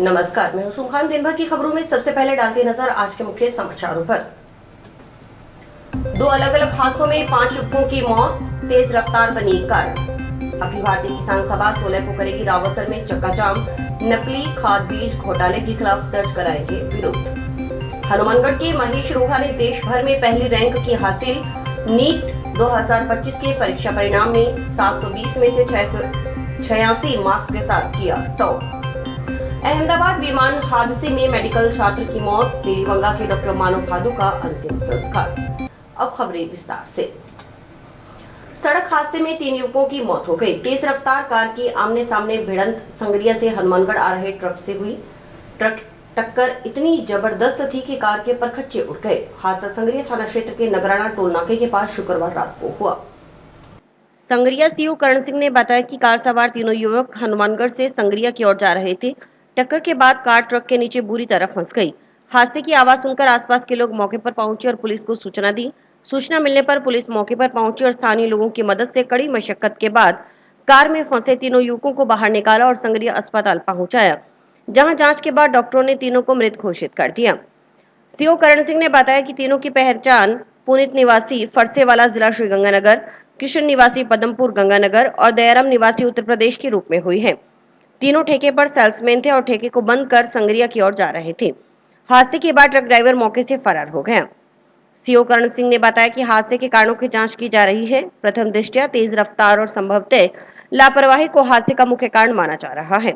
नमस्कार, मैं हुसूम खान। दिन भर की खबरों में सबसे पहले डालते नजर आज के मुख्य समाचारों पर। 2 अलग अलग हादसों में 5 युवकों की मौत, तेज रफ्तार बनी कार। अखिल भारतीय किसान सभा 16 को करेगी रावसर में चक्काजाम, नकली खाद बीज घोटाले के खिलाफ दर्ज कराएंगे विरोध। हनुमानगढ़ के महेश रोहा ने देश भर में पहली रैंक की हासिल। नीट 2025 के परीक्षा परिणाम में 720 में से 686 मार्क्स के साथ किया टॉप। अहमदाबाद विमान हादसे में मेडिकल छात्र की मौत, देरीवंगा के डॉक्टर मानव भादु का अंतिम संस्कार। अब खबरें विस्तार से। सड़क हादसे में 3 युवकों की मौत हो गई। तेज रफ्तार कार की आमने सामने भिड़ंत संगरिया से हनुमानगढ़ आ रहे ट्रक से हुई। ट्रक टक्कर इतनी जबरदस्त थी कि कार के परखच्चे उड़ गए। हादसा संगरिया थाना क्षेत्र के नगराना टोल नाके के पास शुक्रवार रात को हुआ। संगरिया सीओ करण सिंह ने बताया कि कार सवार तीनों युवक हनुमानगढ़ से संगरिया की ओर जा रहे थे। टक्कर के बाद कार ट्रक के नीचे बुरी तरह फंस गई। हादसे की आवाज सुनकर आसपास के लोग मौके पर पहुंचे और पुलिस को सूचना दी। सूचना मिलने पर पुलिस मौके पर पहुंची और स्थानीय लोगों की मदद से कड़ी मशक्कत के बाद कार में फंसे तीनों युवकों को बाहर निकाला और संगरिया अस्पताल पहुंचाया, जहां जांच के बाद डॉक्टरों ने तीनों को मृत घोषित कर दिया। सीओ करण सिंह ने बताया कि तीनों की पहचान पुनित निवासी फरसेवाला जिला श्रीगंगानगर, कृष्ण निवासी पदमपुर गंगानगर और दयाराम निवासी उत्तर प्रदेश के रूप में हुई है। तीनों ठेके पर सेल्समैन थे और ठेके को बंद कर संगरिया की ओर जा रहे थे। हादसे के बाद ट्रक ड्राइवर मौके से फरार हो गया। सीओ करण सिंह ने बताया कि हादसे के कारणों की जांच की जा रही है। प्रथम दृष्टया तेज रफ्तार और संभवतः लापरवाही को हादसे का मुख्य कारण माना जा रहा है।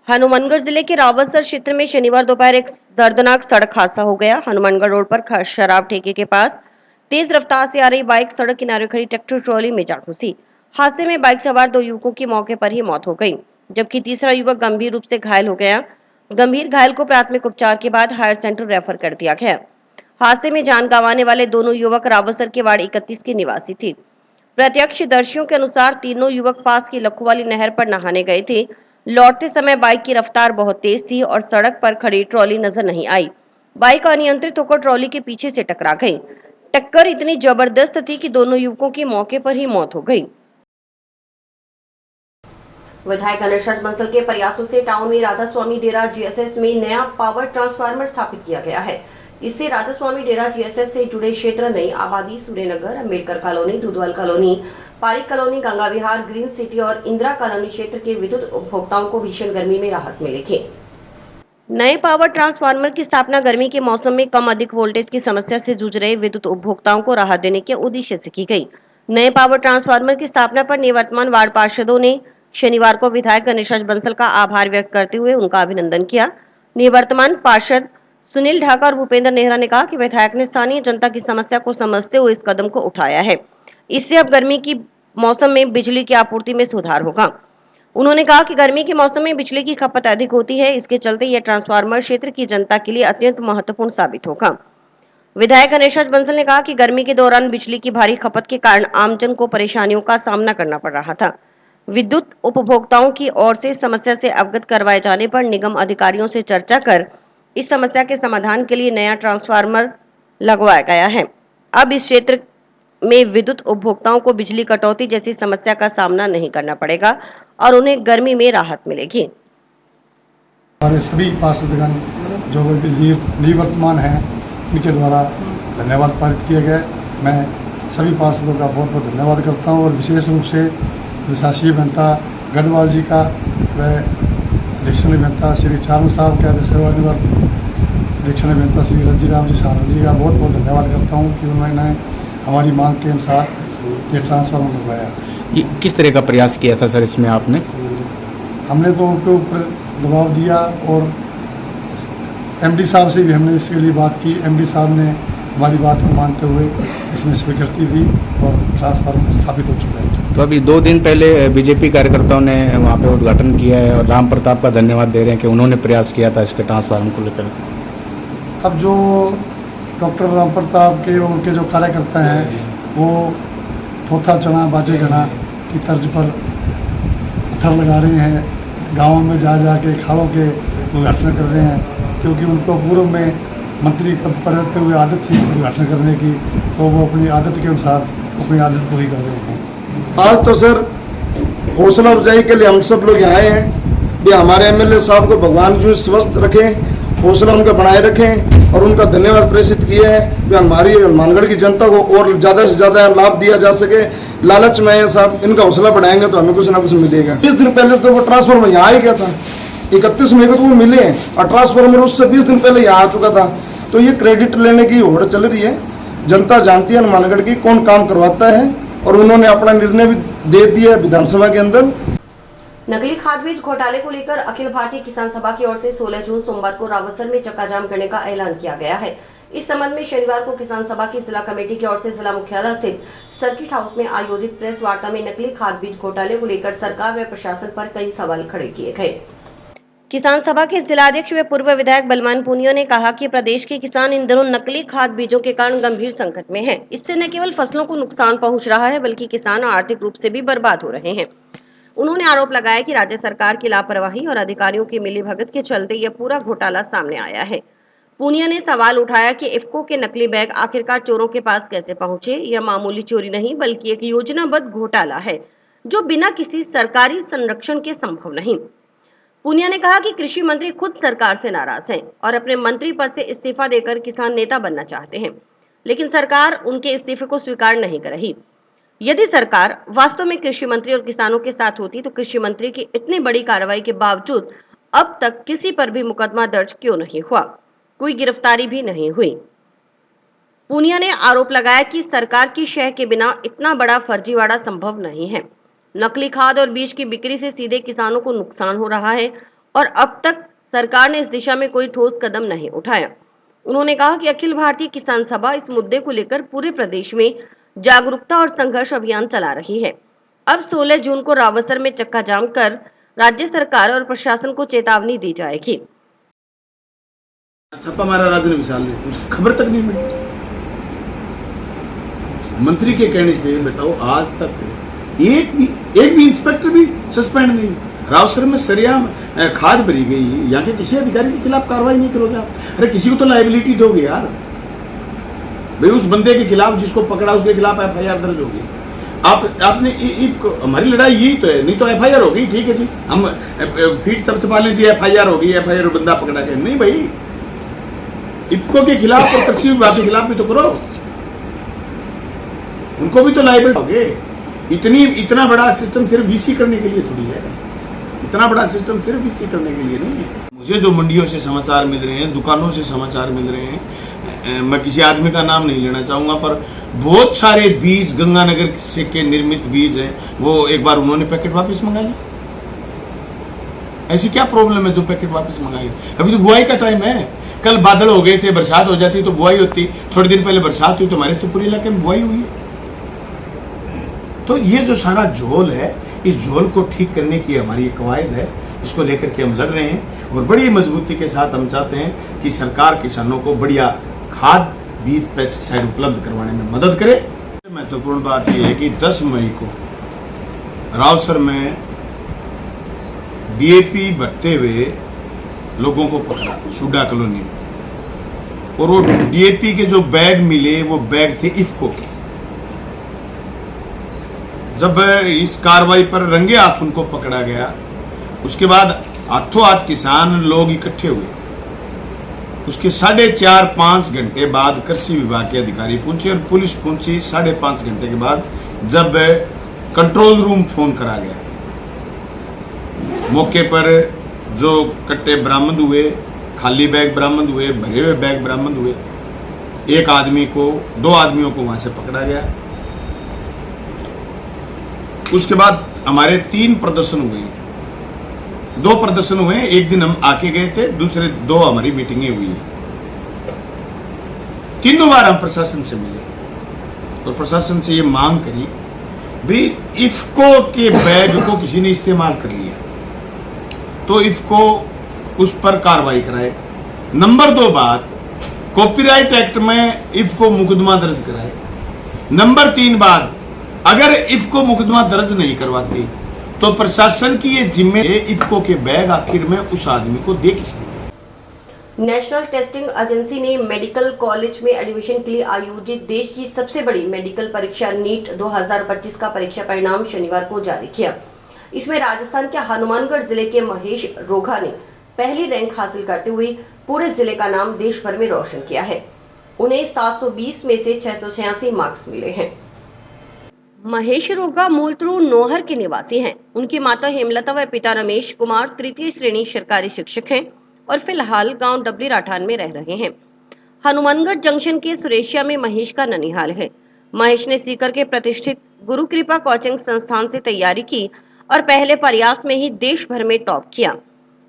हनुमानगढ़ जिले के रावतसर क्षेत्र में शनिवार दोपहर एक दर्दनाक सड़क हादसा हो गया। हनुमानगढ़ रोड पर शराब ठेके के पास तेज रफ्तार से आ रही बाइक सड़क किनारे खड़ी ट्रैक्टर ट्रॉली में जा घुसी। हादसे में बाइक सवार 2 युवकों की मौके पर ही मौत हो गई, जबकि तीसरा युवक गंभीर रूप से घायल हो गया। गंभीर घायल को प्राथमिक उपचार के बाद हायर सेंटर रेफर कर दिया गया। हादसे में जान गंवाने वाले दोनों युवक रावतसर के वार्ड 31 के निवासी थे। प्रत्यक्षदर्शियों के अनुसार तीनों युवक पास की लखोवाली नहर पर नहाने गए थे। लौटते समय बाइक की रफ्तार बहुत तेज थी और सड़क पर खड़ी ट्रॉली नजर नहीं आई। बाइक अनियंत्रित होकर ट्रॉली के पीछे से टकरा गई। टक्कर इतनी जबरदस्त थी कि दोनों युवकों की मौके पर ही मौत हो गई। विधायक गणेश राज बंसल के प्रयासों से टाउन में राधा स्वामी डेरा जीएसएस में नया पावर ट्रांसफार्मर स्थापित किया गया है। इससे राधा स्वामी डेरा जीएसएस से जुड़े क्षेत्र Nai Abadi, Suryanagar, Ambedkar colony, Dudhwal colony, Parik colony, Ganga Vihar, Green City और इंदिरा कॉलोनी क्षेत्र के विद्युत उपभोक्ताओं को भीषण गर्मी में राहत मिलेगी। नए पावर ट्रांसफार्मर की स्थापना गर्मी के मौसम में कम अधिक वोल्टेज की समस्या से जूझ रहे विद्युत उपभोक्ताओं को राहत देने के उद्देश्य से की गई। नए पावर ट्रांसफार्मर की स्थापना पर निवर्तमान वार्ड पार्षदों ने शनिवार को विधायक गणेश राज बंसल का आभार व्यक्त करते हुए उनका अभिनंदन किया। निवर्तमान पार्षद सुनील ढाका और भूपेंद्र नेहरा ने कहा कि विधायक ने स्थानीय जनता की समस्या को समझते हुए इस कदम को उठाया है। इससे अब गर्मी की मौसम में बिजली की आपूर्ति में सुधार होगा। उन्होंने कहा कि गर्मी के मौसम में बिजली की खपत अधिक होती है, इसके चलते यह ट्रांसफार्मर क्षेत्र की जनता के लिए अत्यंत महत्वपूर्ण साबित होगा। विधायक गणेश राज बंसल ने कहा कि गर्मी के दौरान बिजली की भारी खपत के कारण आमजन को परेशानियों का सामना करना पड़ रहा था। विद्युत उपभोक्ताओं की ओर से समस्या से अवगत करवाए जाने पर निगम अधिकारियों से चर्चा कर इस समस्या के समाधान के लिए नया ट्रांसफार्मर लगवाया गया है। अब इस क्षेत्र में विद्युत उपभोक्ताओं को बिजली कटौती जैसी समस्या का सामना नहीं करना पड़ेगा और उन्हें गर्मी में राहत मिलेगी। हमारे सभी पार्षदगण जो निवर्तमान हैं उनके द्वारा धन्यवाद पारित किए गए। मैं सभी पार्षदों का बहुत बहुत धन्यवाद करता हूं और विशेष रूप से अधिशासी अभियंता गढ़वाल जी का व अधीक्षण अभियंता श्री चारण साहब का, सेवानिवृत्त अधीक्षण अभियंता श्री रजीराम जी सारण जी का बहुत बहुत धन्यवाद करता हूँ कि उन्होंने हमारी मांग के अनुसार ये ट्रांसफार्मर लगवाया। किस तरह का प्रयास किया था सर इसमें आपने? हमने तो उनके ऊपर दबाव दिया और एमडी साहब से भी हमने इसके लिए बात की। एमडी साहब ने हमारी बात को मानते हुए इसमें स्वीकृति दी और ट्रांसफार्मर स्थापित हो चुका है। तो अभी 2 दिन पहले बीजेपी कार्यकर्ताओं ने वहाँ पे उद्घाटन किया है और राम प्रताप का धन्यवाद दे रहे हैं कि उन्होंने प्रयास किया था इसके ट्रांसफार्मर को लेकर। अब जो डॉक्टर राम प्रताप के और उनके जो कार्यकर्ता हैं वो थोथा चना बाजे गना की तर्ज पर पत्थर लगा रहे हैं, गाँव में जा के खाड़ों के उद्घाटन कर रहे हैं, क्योंकि उनको पूर्व में मंत्री पद पर रहते हुए आदत थी उद्घाटन करने की, तो वो अपनी आदत के अनुसार अपनी आदत पूरी कर रहे हैं। आज तो सर हौसला अफजाई के लिए हम सब लोग यहाँ आए हैं। भी हमारे एमएलए साहब को भगवान जो स्वस्थ रखें, हौसला उनका बनाए रखें और उनका धन्यवाद प्रेषित किया है कि हमारी हनुमानगढ़ की जनता को और ज़्यादा से ज़्यादा लाभ दिया जा सके। लालच में है साहब, इनका हौसला बढ़ाएंगे तो हमें कुछ ना कुछ मिलेगा। 20 दिन पहले तो वो ट्रांसफार्मर यहाँ आ गया था, 31 मई को तो वो मिले हैं और ट्रांसफार्मर उससे 20 दिन पहले यहाँ आ चुका था। तो ये क्रेडिट लेने की होड़ चल रही है। जनता जानती है हनुमानगढ़ की कौन काम करवाता है और उन्होंने अपना निर्णय भी दे दिया विधानसभा के अंदर। नकली खाद बीज घोटाले को लेकर अखिल भारतीय किसान सभा की ओर से 16 जून सोमवार को रावसर में चक्का जाम करने का ऐलान किया गया है। इस संबंध में शनिवार को किसान सभा की जिला कमेटी की ओर से जिला मुख्यालय स्थित सर्किट हाउस में आयोजित प्रेस वार्ता में नकली खाद बीज घोटाले को लेकर सरकार व प्रशासन पर कई सवाल खड़े किए गए। किसान सभा के जिलाध्यक्ष व पूर्व विधायक बलवान पूनिया ने कहा कि प्रदेश के किसान इन दिनों नकली खाद बीजों के कारण गंभीर संकट में हैं। इससे न केवल फसलों को नुकसान पहुंच रहा है बल्कि किसान आर्थिक रूप से भी बर्बाद हो रहे हैं। उन्होंने आरोप लगाया कि राज्य सरकार की लापरवाही और अधिकारियों की मिलीभगत के चलते यह पूरा घोटाला सामने आया है। पूनिया ने सवाल उठाया कि इफ्को के नकली बैग आखिरकार चोरों के पास कैसे पहुंचे। यह मामूली चोरी नहीं बल्कि एक योजनाबद्ध घोटाला है जो बिना किसी सरकारी संरक्षण के संभव नहीं। पूनिया ने कहा कि कृषि मंत्री खुद सरकार से नाराज हैं और अपने मंत्री पद से इस्तीफा देकर किसान नेता बनना चाहते हैं, लेकिन सरकार उनके इस्तीफे को स्वीकार नहीं कर रही। यदि सरकार वास्तव में कृषि मंत्री और किसानों के साथ होती तो कृषि मंत्री की इतनी बड़ी कार्रवाई के बावजूद अब तक किसी पर भी मुकदमा दर्ज क्यों नहीं हुआ, कोई गिरफ्तारी भी नहीं हुई। पूनिया ने आरोप लगाया कि सरकार की शह के बिना इतना बड़ा फर्जीवाड़ा संभव नहीं है। नकली खाद और बीज की बिक्री से सीधे किसानों को नुकसान हो रहा है और अब तक सरकार ने इस दिशा में कोई ठोस कदम नहीं उठाया। उन्होंने कहा कि अखिल भारतीय किसान सभा इस मुद्दे को लेकर पूरे प्रदेश में जागरूकता और संघर्ष अभियान चला रही है। अब 16 जून को रावसर में चक्का जाम कर राज्य सरकार और प्रशासन को चेतावनी दी जाएगी। छापा मारा राजन विशाल ने, उसकी खबर तक नहीं मिली। मंत्री के कहने से बताओ आज तक एक भी इंस्पेक्टर भी सस्पेंड नहीं। रावसर में सरेआम खाद भरी गई, यहाँ के किसी अधिकारी के खिलाफ कार्रवाई नहीं करोगे आप? अरे किसी को तो लायबिलिटी दोगे यार भाई। उस बंदे के खिलाफ जिसको पकड़ा उसके खिलाफ एफआईआर दर्ज होगी। आपने हमारी लड़ाई यही तो है, नहीं तो एफआईआर होगी, ठीक है जी, हम फीट थपथपा लीजिए, एफआईआर होगी, एफआईआर बंदा पकड़ा गया। नहीं भाई, इफ्को के खिलाफ और कृषि विभाग के खिलाफ भी तो करो, उनको भी तो लायबिलिटी होगी। इतना बड़ा सिस्टम सिर्फ वीसी करने के लिए थोड़ी है, इतना बड़ा सिस्टम सिर्फ वीसी करने के लिए नहीं है। मुझे जो मंडियों से समाचार मिल रहे हैं, दुकानों से समाचार मिल रहे हैं, मैं किसी आदमी का नाम नहीं लेना चाहूंगा, पर बहुत सारे बीज गंगानगर से के निर्मित बीज हैं, वो एक बार उन्होंने पैकेट वापस मंगा लिया। ऐसी क्या प्रॉब्लम है जो पैकेट वापस मंगाई? अभी तो बुआई का टाइम है, कल बादल हो गए थे, बरसात हो जाती तो बुआई होती, थोड़े दिन पहले बरसात हुई तो हमारे तो पूरे इलाके में बुआई हुई है। तो ये जो सारा झोल है, इस झोल को ठीक करने की हमारी एक कवायद है, इसको लेकर के हम लड़ रहे हैं और बड़ी मजबूती के साथ हम चाहते हैं कि सरकार किसानों को बढ़िया खाद, बीज, पेस्टिसाइड उपलब्ध करवाने में मदद करे। महत्वपूर्ण बात यह है कि 10 मई को रावसर में डीएपी भरते हुए लोगों को पकड़ा सुडा कॉलोनी में, और वो डीएपी के जो बैग मिले वो बैग थे इफ्को के। जब इस कार्रवाई पर रंगे हाथ उनको पकड़ा गया, उसके बाद हाथों हाथ किसान लोग इकट्ठे हुए। उसके 4.5-5 घंटे बाद कृषि विभाग के अधिकारी पहुंचे और पुलिस पहुंची। 5.5 घंटे के बाद जब कंट्रोल रूम फोन करा गया, मौके पर जो कट्टे बरामद हुए, खाली बैग बरामद हुए, भरे हुए बैग बरामद हुए, 2 आदमियों को वहां से पकड़ा गया। उसके बाद हमारे 3 प्रदर्शन हुए, 2 प्रदर्शन हुए, एक दिन हम आके गए थे, दूसरे 2 हमारी मीटिंगें हुई है। तीनों बार हम प्रशासन से मिले और प्रशासन से ये मांग करी भी इफ्को के बैग को किसी ने इस्तेमाल कर लिया तो इफ्को उस पर कार्रवाई कराए। नंबर 2 बात, कॉपीराइट एक्ट में इफ्को मुकदमा दर्ज कराए। नंबर 3 बात, अगर इफ्को मुकदमा दर्ज नहीं करवाती तो प्रशासन की ये जिम्मेदारी, इफ्को के बैग आखिर में उस आदमी को दे किसने? नेशनल टेस्टिंग एजेंसी ने मेडिकल कॉलेज में एडमिशन के लिए आयोजित देश की सबसे बड़ी मेडिकल परीक्षा नीट 2025 का परीक्षा परिणाम शनिवार को जारी किया। इसमें राजस्थान के हनुमानगढ़ जिले के महेश रोघा ने पहली रैंक हासिल करते हुए पूरे जिले का नाम देश भर में रोशन किया है। उन्हें 720 में से 686 मार्क्स मिले हैं। महेश रोगा मूलतरू नौहर के निवासी हैं। उनकी माता हेमलता व पिता रमेश कुमार तृतीय श्रेणी सरकारी शिक्षक हैं और फिलहाल गांव डबली राठान में रह रहे हैं। हनुमानगढ़ जंक्शन के सुरेशिया में महेश का ननिहाल है। महेश ने सीकर के प्रतिष्ठित गुरु कृपा कोचिंग संस्थान से तैयारी की और पहले प्रयास में ही देश भर में टॉप किया।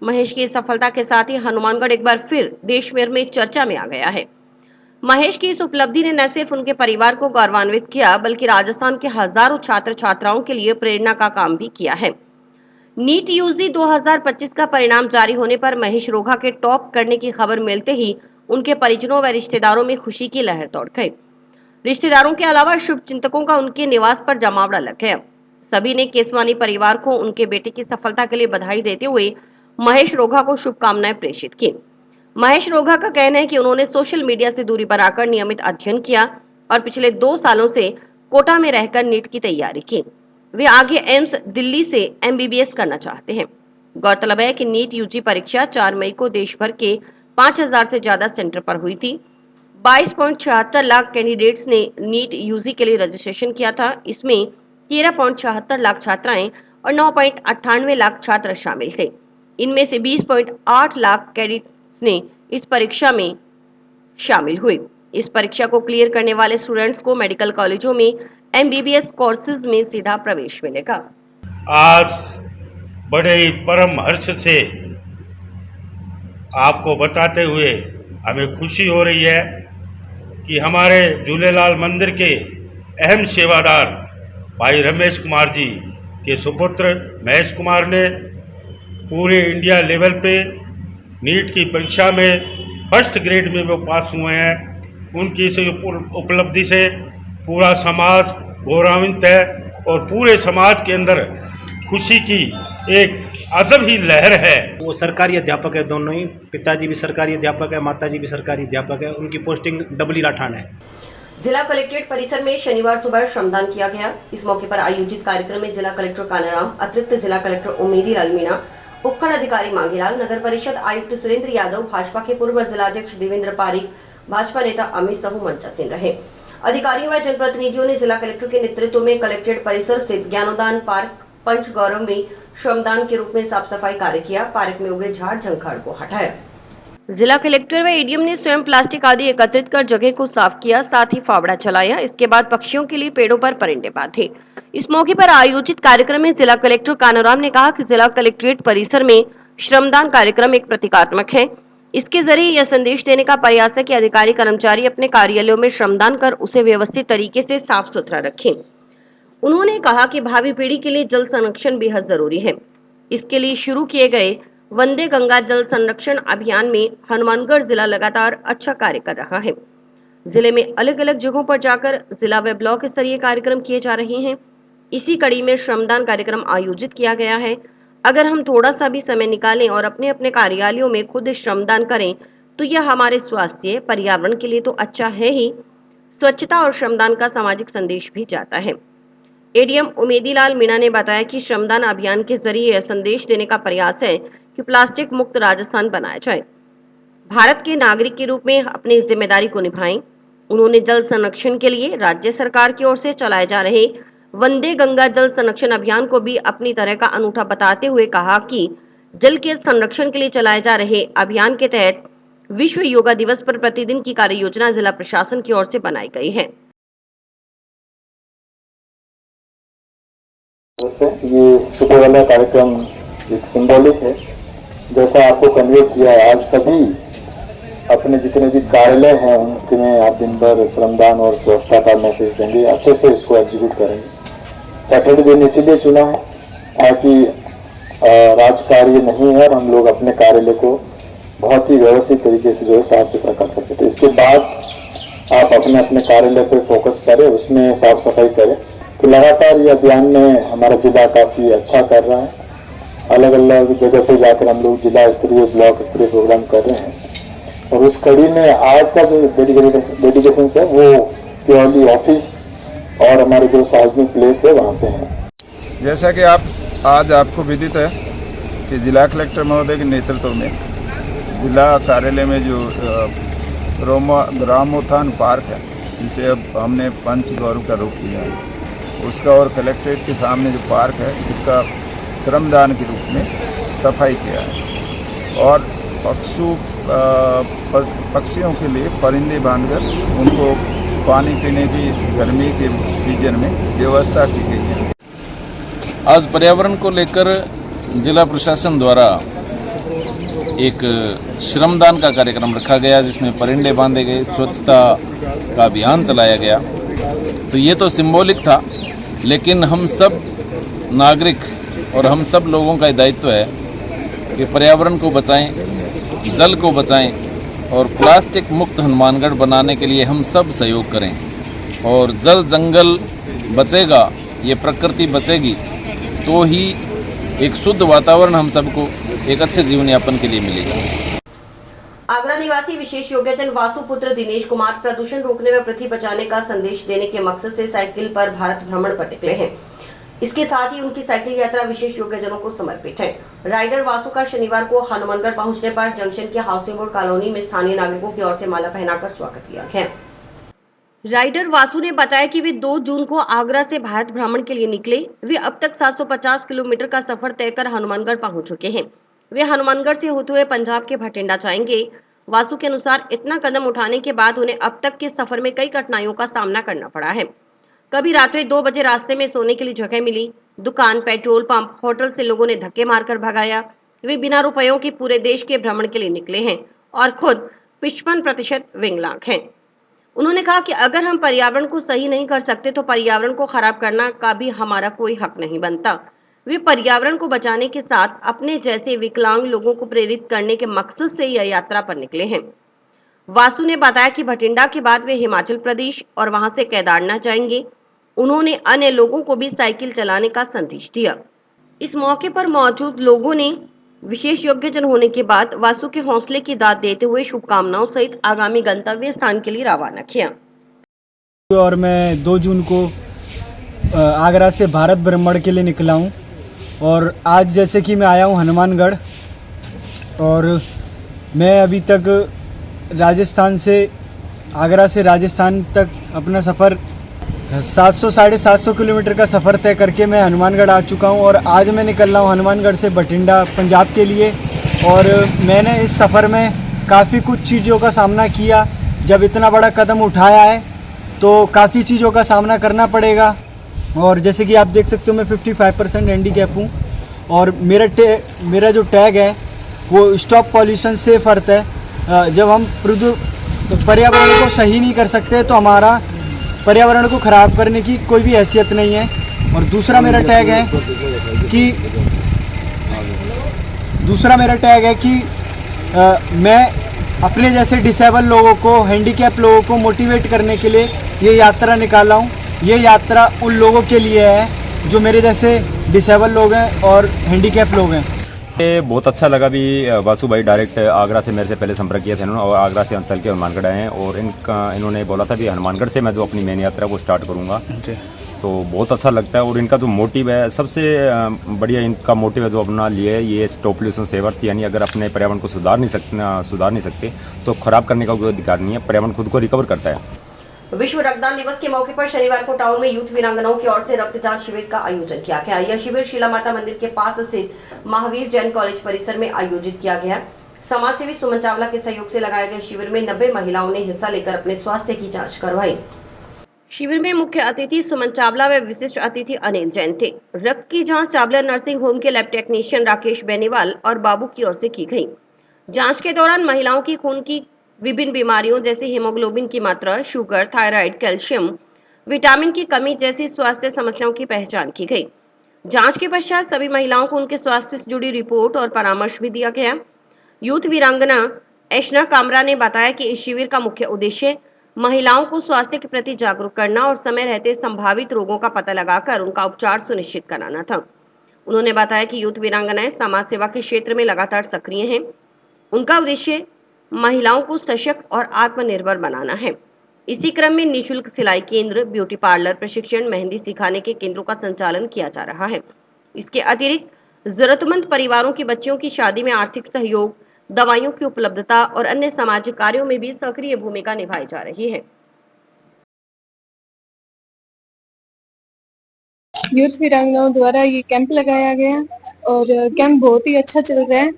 महेश की सफलता के साथ ही हनुमानगढ़ एक बार फिर देश भर में चर्चा में आ गया है। महेश की इस उपलब्धि ने न सिर्फ उनके परिवार को गौरवान्वित किया बल्कि राजस्थान के हजारों छात्र छात्राओं के लिए प्रेरणा का काम भी किया है। नीट यूजी 2025 का परिणाम जारी होने पर महेश रोघा के टॉप करने की खबर मिलते ही उनके परिजनों व रिश्तेदारों में खुशी की लहर दौड़ गई। रिश्तेदारों के अलावा शुभ चिंतकों का उनके निवास पर जमावड़ा लग गया। सभी ने केसवानी परिवार को उनके बेटे की सफलता के लिए बधाई देते हुए महेश रोघा को शुभकामनाएं प्रेषित की। महेश रोघा का कहना है कि उन्होंने सोशल मीडिया से दूरी बनाकर नियमित अध्ययन किया और पिछले 2 सालों से कोटा में रहकर नीट की तैयारी की। वे आगे एम्स दिल्ली से MBBS करना चाहते हैं। गौरतलब है कि नीट यूजी परीक्षा 4 मई को देश भर के 5000 से ज्यादा सेंटर पर हुई थी। 22.76 लाख कैंडिडेट्स ने नीट यूजी के लिए रजिस्ट्रेशन किया था। इसमें 13.76 लाख छात्राएं और 9.98 लाख छात्र शामिल थे। इनमें से 20.8 लाख कैडेट्स ने इस परीक्षा में शामिल हुए। इस परीक्षा को क्लियर करने वाले स्टूडेंट्स को मेडिकल कॉलेजों में MBBS कोर्सेज में सीधा प्रवेश मिलेगा। आज बड़े ही परम हर्ष से आपको बताते हुए हमें खुशी हो रही है कि हमारे झूलेलाल मंदिर के अहम सेवादार भाई रमेश कुमार जी के सुपुत्र महेश कुमार ने पूरे इंडिया लेवल पे नीट की परीक्षा में फर्स्ट ग्रेड में वो पास हुए हैं। उनकी इस उपलब्धि से पूरा समाज गौरवान्वित है और पूरे समाज के अंदर खुशी की एक अजब ही लहर है। वो सरकारी अध्यापक है, दोनों ही, पिताजी भी सरकारी अध्यापक है, माताजी भी सरकारी अध्यापक है। उनकी पोस्टिंग डबली राठान है। जिला कलेक्ट्रेट परिसर में शनिवार सुबह श्रमदान किया गया। इस मौके पर आयोजित कार्यक्रम में जिला कलेक्टर कानाराम, अतिरिक्त जिला कलेक्टर उमेदी लाल मीणा, उपखंड अधिकारी मांगीलाल, नगर परिषद आयुक्त सुरेंद्र यादव, भाजपा के पूर्व जिलाध्यक्ष देवेंद्र पारिक, भाजपा नेता अमित सहू मंचासीन रहे। अधिकारियों व जनप्रतिनिधियों ने जिला कलेक्टर के नेतृत्व में कलेक्ट्रेट परिसर स्थित ज्ञानोदान पार्क पंच गौरव में श्रमदान के रूप में साफ सफाई कार्य किया। पार्क में उगे झाड़ झंखाड़ को हटाया। जिला कलेक्टर व एडीएम ने स्वयं प्लास्टिक आदि एकत्रित कर जगह को साफ किया, साथ ही फावड़ा चलाया। इसके बाद पक्षियों के लिए पेड़ों पर परिंदे बांधे। इस मौके पर आयोजित कार्यक्रम में जिला कलेक्टर कानाराम ने कहा कि जिला कलेक्ट्रेट परिसर में श्रमदान कार्यक्रम एक प्रतीकात्मक है। इसके जरिए यह संदेश देने का प्रयास है कि अधिकारी कर्मचारी अपने कार्यालयों में श्रमदान कर उसे व्यवस्थित तरीके से साफ सुथरा रखें। उन्होंने कहा कि भावी पीढ़ी के लिए जल संरक्षण बेहद जरूरी है। इसके लिए शुरू किए गए वंदे गंगा जल संरक्षण अभियान में हनुमानगढ़ जिला लगातार अच्छा कार्य कर रहा है। जिले में अलग अलग जगहों पर जाकर जिला व ब्लॉक स्तरीय कार्यक्रम किए जा रहे हैं। इसी कड़ी में श्रमदान कार्यक्रम आयोजित किया गया है। अगर हम थोड़ा सा भी समय निकालें और अपने अपने कार्यालयों में खुद श्रमदान करें तो यह हमारे स्वास्थ्य, पर्यावरण के लिए तो अच्छा है ही, स्वच्छता और श्रमदान का सामाजिक संदेश भी जाता है। एडीएम उमेदी लाल मीणा ने बताया कि श्रमदान अभियान के जरिए यह संदेश देने का प्रयास है कि प्लास्टिक मुक्त राजस्थान बनाया जाए। भारत के नागरिक के रूप में अपनी जिम्मेदारी को निभाएं। उन्होंने जल संरक्षण के लिए राज्य सरकार की ओर से चलाए जा रहे वंदे गंगा जल संरक्षण अभियान को भी अपनी तरह का अनूठा बताते हुए कहा कि जल के संरक्षण के लिए चलाए जा रहे अभियान के तहत विश्व योगा दिवस पर प्रतिदिन की कार्य योजना जिला प्रशासन की ओर से बनाई गई है। ये सुबह वाला कार्यक्रम एक सिंबॉलिक है। जैसा आपको कन्वे किया है, आज सभी अपने जितने भी कार्यालय हैं उनके में आप दिन भर श्रमदान और स्वच्छता का मैसेज देंगे, अच्छे से इसको एग्जीक्यूट करेंगे। सैटरडे दिन इसीलिए चुना है ताकि राजकार्य नहीं है और हम लोग अपने कार्यालय को बहुत ही व्यवस्थित तरीके से जो है साफ सुथरा कर सकते। तो इसके बाद आप अपने अपने कार्यालय पर फोकस करें, उसमें साफ सफाई करें। तो लगातार ये अभियान में हमारा जिला काफी अच्छा कर रहा है। अलग अलग जगह पे जाकर हम लोग जिला स्तरीय, ब्लॉक स्तरीय प्रोग्राम कर रहे हैं और उस कड़ी में आज का जो डेडिकेशन है वो प्योरली ऑफिस और हमारे जो सार्वजनिक प्लेस है वहाँ पे है। जैसा कि आप आज आपको विदित है कि जिला कलेक्टर महोदय के नेतृत्व में जिला कार्यालय में जो ग्रामोत्थान पार्क है, जिसे अब हमने पंच द्वारों का रूप दिया है, उसका और कलेक्ट्रेट के सामने जो पार्क है इसका श्रमदान के रूप में सफाई किया है और पक्षियों के लिए परिंदे बांधकर उनको पानी पीने की इस गर्मी के सीजन में व्यवस्था की गई है। आज पर्यावरण को लेकर जिला प्रशासन द्वारा एक श्रमदान का कार्यक्रम रखा गया, जिसमें परिंदे बांधे गए, स्वच्छता का अभियान चलाया गया। तो ये तो सिंबॉलिक था, लेकिन हम सब नागरिक और हम सब लोगों का दायित्व है कि पर्यावरण को बचाएं, जल को बचाएं और प्लास्टिक मुक्त हनुमानगढ़ बनाने के लिए हम सब सहयोग करें। और जल जंगल बचेगा, ये प्रकृति बचेगी, तो ही एक शुद्ध वातावरण हम सबको एक अच्छे जीवन यापन के लिए मिलेगा। आगरा निवासी विशेष योग्यजन वासुपुत्र दिनेश कुमार प्रदूषण रोकने व पृथ्वी बचाने का संदेश देने के मकसद से साइकिल पर भारत भ्रमण पर निकले हैं। इसके साथ ही उनकी साइकिल यात्रा विशेष योग्यजनों को समर्पित है। राइडर वासु का शनिवार को हनुमानगढ़ पहुंचने पर जंक्शन के हाउसिंग बोर्ड कॉलोनी में स्थानीय नागरिकों की ओर से माला पहनाकर स्वागत किया गया। राइडर वासु ने बताया कि वे 2 जून को आगरा से भारत भ्रमण के लिए निकले। वे अब तक 750 किलोमीटर का सफर तय कर हनुमानगढ़ पहुंच चुके हैं। वे हनुमानगढ़ से होते हुए पंजाब के भटिंडा जाएंगे। वासु के अनुसार इतना कदम उठाने के बाद उन्हें अब तक के सफर में कई कठिनाइयों का सामना करना पड़ा है। कभी रात्रि 2 बजे रास्ते में सोने के लिए जगह मिली, दुकान, पेट्रोल पंप, होटल से लोगों ने धक्के मारकर भगाया। वे बिना रुपयों के पूरे देश के भ्रमण के लिए निकले हैं और खुद 55% विकलांग हैं। उन्होंने कहा कि अगर हम पर्यावरण को सही नहीं कर सकते तो पर्यावरण को खराब करना का भी हमारा कोई हक नहीं बनता। वे पर्यावरण को बचाने के साथ अपने जैसे विकलांग लोगों को प्रेरित करने के मकसद से यह यात्रा पर निकले हैं। वासु ने बताया कि भटिंडा के बाद वे हिमाचल प्रदेश और वहां से केदारनाथ जाएंगे। उन्होंने अन्य लोगों को भी साइकिल चलाने का संदेश दिया। इस मौके पर मौजूद लोगों ने विशेष योग्यजन होने के बाद वासु के हौसले की दाद देते हुए शुभकामनाओं सहित आगामी गंतव्य स्थान के लिए रवाना किया। और मैं 2 जून को आगरा से भारत भ्रमण के लिए निकला हूं और आज जैसे कि मैं आया हूं हनुमानगढ़ और मैं अभी तक राजस्थान से आगरा से राजस्थान तक अपना सफ़र 700-750 किलोमीटर का सफ़र तय करके मैं हनुमानगढ़ आ चुका हूं और आज मैं निकल रहा हूं हनुमानगढ़ से भटिंडा पंजाब के लिए। और मैंने इस सफ़र में काफ़ी कुछ चीज़ों का सामना किया। जब इतना बड़ा कदम उठाया है तो काफ़ी चीज़ों का सामना करना पड़ेगा। और जैसे कि आप देख सकते हो मैं 55% हैंडीकैप हूँ और मेरा जो टैग है वो स्टॉप पॉल्यूशन सेफ अर्थ है। जब हम पर्यावरण को सही नहीं कर सकते तो हमारा पर्यावरण को खराब करने की कोई भी हैसियत नहीं है। और दूसरा मेरा टैग है कि मैं अपने जैसे डिसेबल लोगों को, हैंडीकैप लोगों को मोटिवेट करने के लिए ये यात्रा निकाला हूँ। ये यात्रा उन लोगों के लिए है जो मेरे जैसे डिसेबल लोग हैं और हैंडीकैप लोग हैं। ये बहुत अच्छा लगा भी वासु भाई डायरेक्ट आगरा से मेरे से पहले संपर्क किया था इन्होंने और आगरा से चल के हनुमानगढ़ आए हैं और इन्होंने बोला था कि हनुमानगढ़ से मैं जो अपनी मेन यात्रा वो स्टार्ट करूँगा। तो बहुत अच्छा लगता है और इनका जो मोटिव है, सबसे बढ़िया इनका मोटिव है जो अपना लिए है ये स्टॉप पॉल्यूशन सेवर, यानी अगर अपने पर्यावरण को सुधार नहीं सकते तो खराब करने का कोई अधिकार नहीं है, पर्यावरण खुद को रिकवर करता है। विश्व रक्तदान दिवस के मौके पर शनिवार को टाउन में यूथ वीरांगनाओं की ओर से रक्त जांच शिविर का आयोजन किया गया। यह शिविर शीला माता मंदिर के पास स्थित महावीर जैन कॉलेज परिसर में आयोजित किया गया। समाज सेवी सुमन चावला के सहयोग से लगाए गए शिविर में 90 महिलाओं ने हिस्सा लेकर अपने स्वास्थ्य की जांच करवाई। शिविर में मुख्य अतिथि सुमन चावला व विशिष्ट अतिथि अनिल जैन थे। रक्त की जाँच चावला नर्सिंग होम के लैब टेक्नीशियन राकेश बेनीवाल और बाबू की ओर से की गई। जाँच के दौरान महिलाओं की खून की विभिन्न बीमारियों जैसे हीमोग्लोबिन की मात्रा, शुगर, थायराइड, कैल्शियम, विटामिन की कमी जैसी स्वास्थ्य समस्याओं की पहचान की गई। जांच के पश्चात सभी महिलाओं को उनके स्वास्थ्य से जुड़ी रिपोर्ट और परामर्श भी दिया गया। यूथ वीरांगना ऐशना कामरा ने बताया कि इस शिविर का मुख्य उद्देश्य महिलाओं को स्वास्थ्य के प्रति जागरूक करना और समय रहते संभावित रोगों का पता लगाकर उनका उपचार सुनिश्चित कराना था। उन्होंने बताया कि यूथ वीरांगनाएं समाज सेवा के क्षेत्र में लगातार सक्रिय हैं। उनका उद्देश्य महिलाओं को सशक्त और आत्मनिर्भर बनाना है। इसी क्रम में निःशुल्क सिलाई केंद्र, ब्यूटी पार्लर प्रशिक्षण, मेहंदी सिखाने के केंद्रों का संचालन किया जा रहा है। इसके अतिरिक्त जरूरतमंद परिवारों की बच्चियों की शादी में आर्थिक सहयोग, दवाइयों की उपलब्धता और अन्य सामाजिक कार्यों में भी सक्रिय भूमिका निभाई जा रही है। यूथ वीरांगनाओं द्वारा ये कैंप लगाया गया और कैंप बहुत ही अच्छा चल रहा है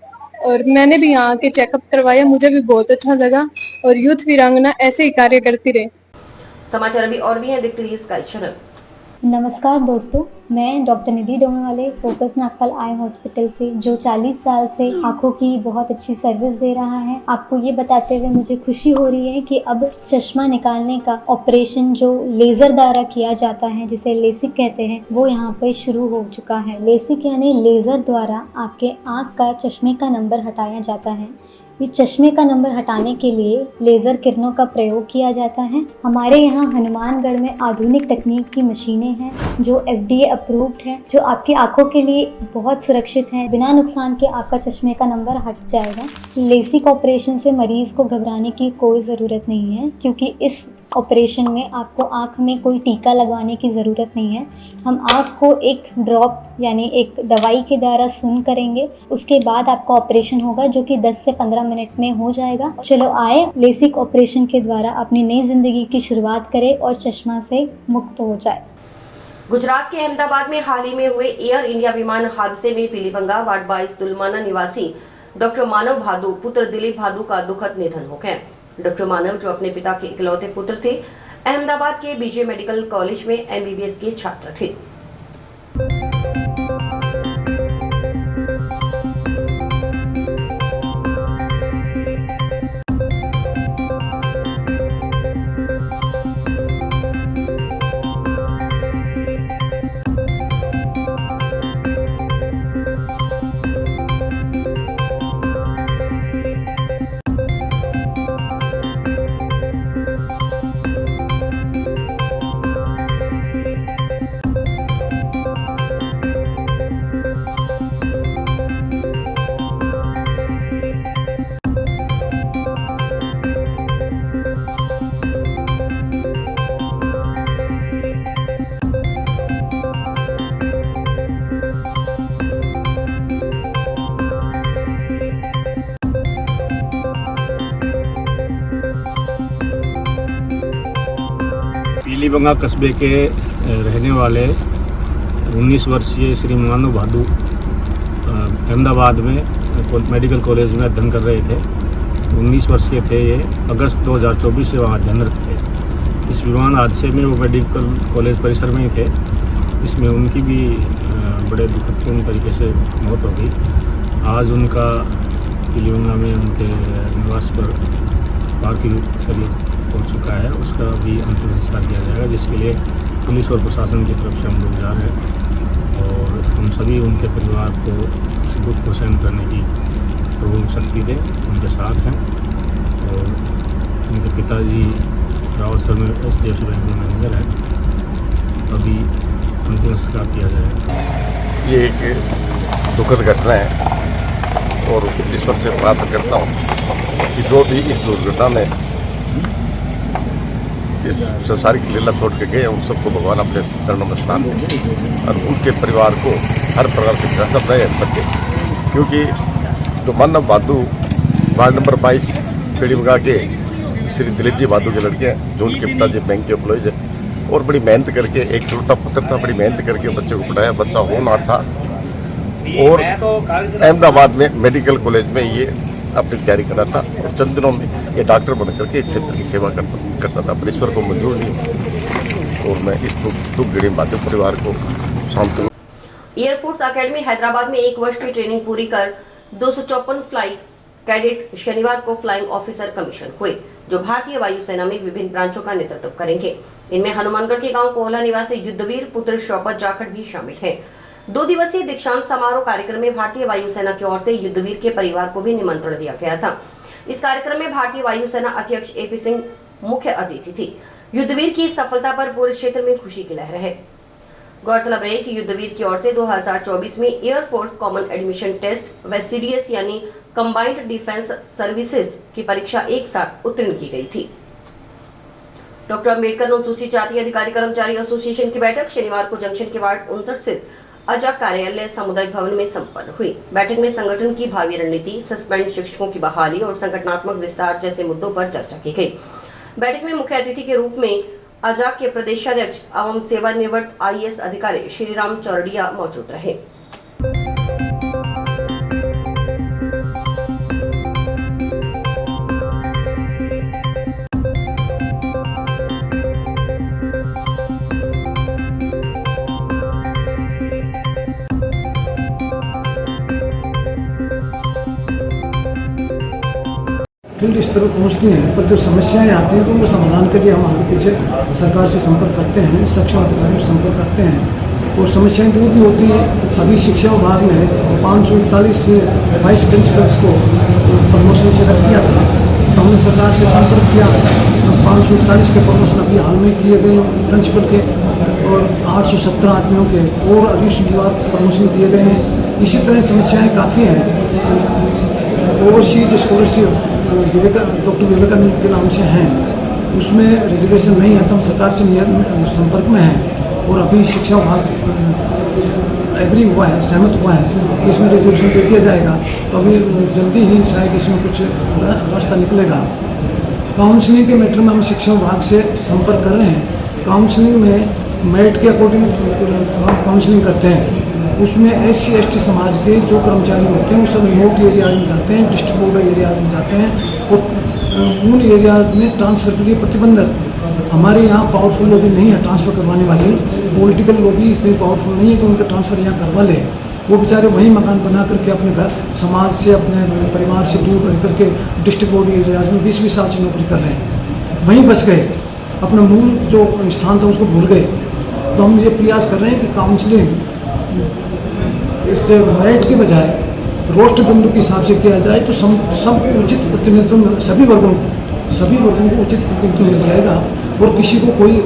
और मैंने भी यहाँ आके चेकअप करवाया, मुझे भी बहुत अच्छा लगा और यूथ वीरांगना ऐसे ही कार्य करती रहे। समाचार अभी और भी हैं, देखते रहिए स्काई चैनल। नमस्कार दोस्तों, मैं डॉक्टर निधि डोंगरवाले फोकस नागपाल आई हॉस्पिटल से, जो 40 साल से आंखों की बहुत अच्छी सर्विस दे रहा है। आपको ये बताते हुए मुझे खुशी हो रही है कि अब चश्मा निकालने का ऑपरेशन जो लेजर द्वारा किया जाता है, जिसे लेसिक कहते हैं, वो यहाँ पे शुरू हो चुका है। लेसिक यानी लेजर द्वारा आपके आँख का चश्मे का नंबर हटाया जाता है। ये चश्मे का नंबर हटाने के लिए लेज़र किरणों का प्रयोग किया जाता है। हमारे यहाँ हनुमानगढ़ में आधुनिक तकनीक की मशीनें हैं जो FDA अप्रूव्ड है, जो आपकी आंखों के लिए बहुत सुरक्षित है। बिना नुकसान के आपका चश्मे का नंबर हट जाएगा। लेसिक ऑपरेशन से मरीज़ को घबराने की कोई ज़रूरत नहीं है, क्योंकि इस ऑपरेशन में आपको आँख में कोई टीका लगवाने की ज़रूरत नहीं है। हम आँख को एक ड्रॉप यानी एक दवाई के द्वारा सून करेंगे, उसके बाद आपका ऑपरेशन होगा, जो कि 10 से 15 मिनट में हो जाएगा। चलो आए, लेसिक ऑपरेशन के द्वारा अपनी नई ज़िंदगी की शुरुआत करें और चश्मा से मुक्त हो जाए। गुजरात के अहमदाबाद में हाल ही में हुए एयर इंडिया विमान हादसे में पीलीभंगा वार्ड 22 दुलमाना निवासी डॉक्टर मानव भादु पुत्र दिलीप भादु का दुखद निधन हो गया। डॉक्टर मानव, जो अपने पिता के इकलौते पुत्र थे, अहमदाबाद के बीजे मेडिकल कॉलेज में MBBS के छात्र थे। पीलीभंगा कस्बे के रहने वाले 19 वर्षीय श्री मानव भादु अहमदाबाद में मेडिकल कॉलेज में अध्ययन कर रहे थे। 19 वर्षीय थे ये। अगस्त 2024 से वहाँ अध्ययनरत थे। इस विमान हादसे में वो मेडिकल कॉलेज परिसर में ही थे। इसमें उनकी भी बड़े दुखदपूर्ण तरीके से मौत हो गई। आज उनका पीलीभंगा में उनके निवास पर पार्थिव शरीर हो चुका है, उसका भी अंतिम संस्कार किया जाएगा, जिसके लिए पुलिस और प्रशासन की तरफ से हम लोग जा रहे हैं और हम सभी उनके परिवार को इस दुख को सहन करने की प्रभु शक्ति दे, उनके साथ हैं। और उनके पिताजी रावतसर में HDFC बैंक में मैनेजर है। अभी अंतिम संस्कार किया जाएगा। ये एक दुखद घटना है और ईश्वर से प्रार्थना करता हूँ कि जो भी इस दुर्घटना में संसारिक लीला छोड़ के गए, उन सबको भगवान अपने चरणों में स्नान दें और उनके परिवार को हर प्रकार से विरासत रहे बच्चे। क्योंकि जो मानव भादु वार्ड नंबर 22 पीलीभंगा के श्री दिलीप जी भादु के लड़के हैं, जो उनके पिताजी बैंक के एम्प्लॉइज है और बड़ी मेहनत करके, एक छोटा पुत्र था, बड़ी मेहनत करके बच्चे को पढ़ाया। बच्चा होनहार था और अहमदाबाद में मेडिकल कॉलेज में ये अपनी तैयारी कर रहा था और चंद दिनों में ये डॉक्टर बन करके क्षेत्र की सेवा करता था। पर ईश्वर को मंजूर नहीं और मैं इस दुख घड़ी भादु परिवार को शांति। एयरफोर्स अकेडमी हैदराबाद में 1 वर्ष की ट्रेनिंग पूरी कर 254 फ्लाई कैडेट शनिवार को फ्लाइंग ऑफिसर कमीशन हुए, जो भारतीय वायुसेना में विभिन्न ब्रांचों का नेतृत्व करेंगे। इनमें हनुमानगढ़ के गांव कोहला निवासी युद्धवीर पुत्र शौकत जाखड़ भी शामिल है। 2 दिवसीय दीक्षांत समारोह कार्यक्रम में भारतीय वायुसेना की ओर से युद्धवीर के परिवार को भी निमंत्रण दिया गया था। इस कार्यक्रम में भारतीय वायुसेना अध्यक्ष AP सिंह मुख्य अतिथि थी। युद्धवीर की सफलता पर पूरे क्षेत्र में खुशी की लहर है। गौरतलब रहे कि युद्धवीर की ओर से 2024 में एयरफोर्स कॉमन एडमिशन टेस्ट व CDS यानी कंबाइंड डिफेंस सर्विसेज की परीक्षा एक साथ उत्तीर्ण की गई थी। डॉक्टर अम्बेडकर अनुसूचित जाति अधिकारी कर्मचारी एसोसिएशन की बैठक शनिवार को जंक्शन के वार्ड 59 स्थित अजा कार्यालय सामुदायिक भवन में संपन्न हुई। बैठक में संगठन की भावी रणनीति, सस्पेंड शिक्षकों की बहाली और संगठनात्मक विस्तार जैसे मुद्दों पर चर्चा की गई। बैठक में मुख्य अतिथि के रूप में अजा के प्रदेशाध्यक्ष एवं सेवानिवृत्त IAS अधिकारी श्रीराम चौरडिया मौजूद रहे। फील्ड स्तर पर पहुँचती हैं, पर जब समस्याएं आती हैं तो उनके समाधान के लिए हम आगे पीछे सरकार से संपर्क करते हैं, सक्षम अधिकारियों से संपर्क करते हैं और समस्याएं दूर भी होती हैं। अभी शिक्षा विभाग ने 541 वाइस प्रिंसिपल्स को प्रमोशन से रख दिया था, तो हमने सरकार से संपर्क किया। 541 के प्रमोशन अभी हाल में किए गए प्रिंसिपल के और 817 आदमियों के और अडिशनल प्रमोशन दिए गए हैं। इसी तरह समस्याएँ काफ़ी हैं। ओवरसीज स्कॉलरशिप डॉक्टर विवेकानंद के नाम से हैं, उसमें रिजर्वेशन नहीं है, तो हम सरकार से संपर्क में हैं और अभी शिक्षा विभाग एग्री हुआ है, सहमत हुआ है कि इसमें रिजर्वेशन दे दिया जाएगा। तो अभी जल्दी ही शायद इसमें कुछ रास्ता निकलेगा। काउंसलिंग के मैटर में हम शिक्षा विभाग से संपर्क कर रहे हैं। काउंसलिंग में मेरिट के अकॉर्डिंग काउंसलिंग करते हैं। उसमें SC ST समाज के जो कर्मचारी होते हैं वो सब रिमोट एरियाज में जाते हैं, डिस्ट्रिक्ट बोर्ड एरियाज में जाते हैं और उन एरियाज में ट्रांसफ़र के लिए प्रतिबंधक। हमारे यहाँ पावरफुल लॉबी नहीं है ट्रांसफ़र करवाने वाली, पॉलिटिकल लॉबी इतनी पावरफुल नहीं है कि उनका ट्रांसफ़र यहाँ करवा ले। वो बेचारे वहीं मकान बना करके अपने घर समाज से, अपने परिवार से दूर रह करके डिस्ट्रिक्ट बोर्ड एरियाज में 20-20 साल से नौकरी कर रहे हैं, वहीं बस गए, अपना मूल जो स्थान था उसको भूल गए। तो हम ये प्रयास कर रहे हैं कि काउंसलिंग इससे मेरिट के बजाय रोस्टर बिंदु के हिसाब से किया जाए तो सब उचित प्रतिनिधित्व सभी वर्गों को उचित प्रतिनिधित्व मिल जाएगा और किसी को कोई।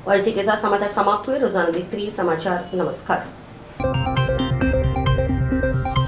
और इसी के साथ समाचार समाप्त हुए। रोजाना दिख 3 समाचार। नमस्कार।